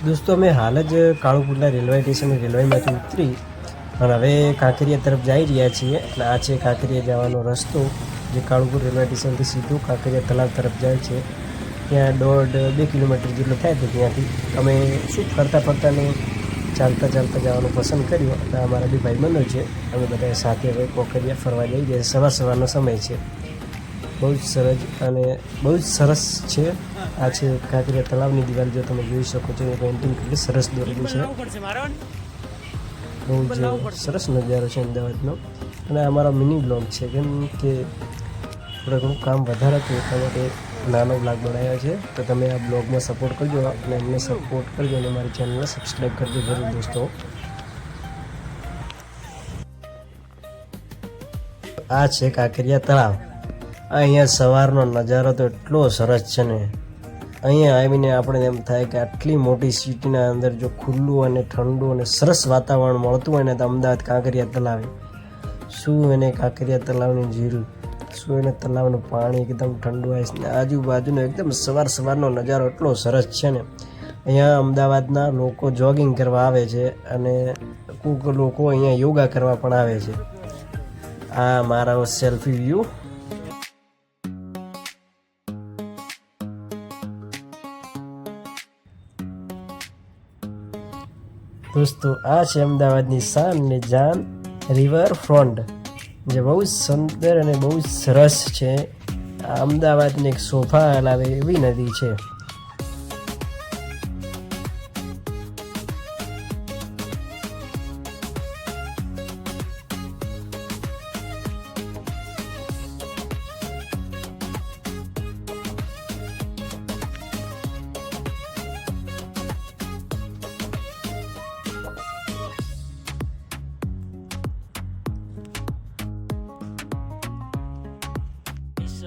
दोस्तों मैं हाल ज काळुपुरला रेलवे स्टेशन रेलवेमांथी उतरी અને હવે કાંકરિયા તરફ જઈ રહ્યા છીએ। એટલે આ છે કાંકરિયા જવાનો રસ્તો, જે કાળુપુર રેલવે સ્ટેશનથી સીધું કાંકરિયા તલાવ તરફ જાય છે। ત્યાં 1.5-2 કિલોમીટર જેટલું થાય તો ત્યાંથી અમે શું ફરતા ચાલતા જવાનું પસંદ કર્યું। અને અમારા બી ભાઈબંધો છે, અમે બધા સાથે હવે કાંકરિયા ફરવા જઈ રહ્યા છીએ। સવારનો સમય છે, બહુ જ સરસ છે। આ છે કાંકરિયા તલાવની દિવાલ, જો તમે જોઈ શકો છો પેઇન્ટિંગ કેટલી સરસ દોરેલી છે, બહુ જ સરસ નજારો છે અમદાવાદનો। અને અમારો મિની બ્લોગ છે, કેમ કે થોડું ઘણું કામ વધારે હતું એટલા માટે નાનો બ્લોગ બનાવ્યો છે। તો તમે આ બ્લોગમાં સપોર્ટ કરજો અને અમને સપોર્ટ કરજો અને મારી ચેનલને સબસ્ક્રાઈબ કરજો જરૂર દોસ્તો। આ છે કાંકરિયા તળાવ। અહીંયા સવારનો નજારો તો એટલો સરસ છે ને, અહીંયા આવીને આપણે એમ થાય કે આટલી મોટી સિટીના અંદર જો ખુલ્લું અને ઠંડુ અને સરસ વાતાવરણ મળતું હોય ને તો અમદાવાદ કાંકરિયા તલાવે શું, એને કાંકરિયા તલાવની ઝીલ શું, એને તલાવનું પાણી એકદમ ઠંડુ હોય ને આજુબાજુનો એકદમ સવારનો નજારો એટલો સરસ છે ને। અહીંયા અમદાવાદના લોકો જોગિંગ કરવા આવે છે અને કોઈક લોકો અહીંયા યોગા કરવા પણ આવે છે। આ મારો સેલ્ફી વ્યૂ। दोस्तों आ છે અમદાવાદની શાન ને જાન રિવર ફ્રન્ટ, જે બહુ સુંદર અને બહુ સરસ છે। આ અમદાવાદને એક શોભા હલાવે એવી નદી છે।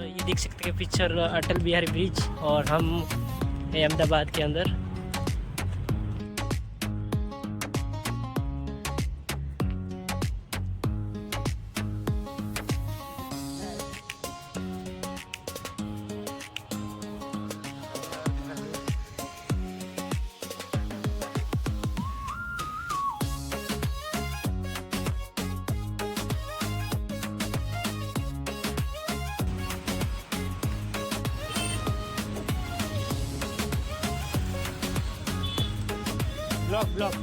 ये देख सकते हैं पिक्चर अटल बिहारी ब्रिज, और हम हैं अहमदाबाद के अंदर। ब्लॉक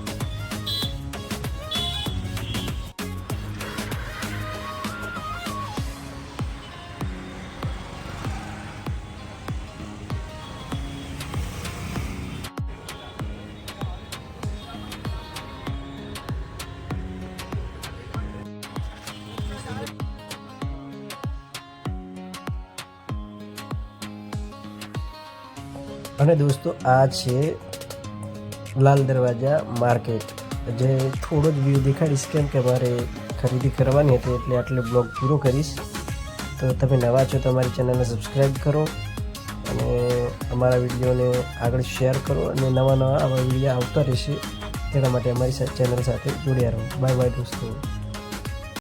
અને દોસ્તો આ છે લાલ દરવાજા માર્કેટ, જે થોડો જ વ્યૂ દેખાડીશ કેમ કે મારે ખરીદી કરવાની હતી, એટલે આટલો બ્લોગ પૂરો કરીશ। તો તમે નવા છો તો અમારી ચેનલને સબસ્ક્રાઈબ કરો અને અમારા વિડીયોને આગળ શેર કરો, અને નવા આવા વિડીયો આવતા રહેશે, તેના માટે અમારી ચેનલ સાથે જોડ્યા રહો। બાય બાય દોસ્તો।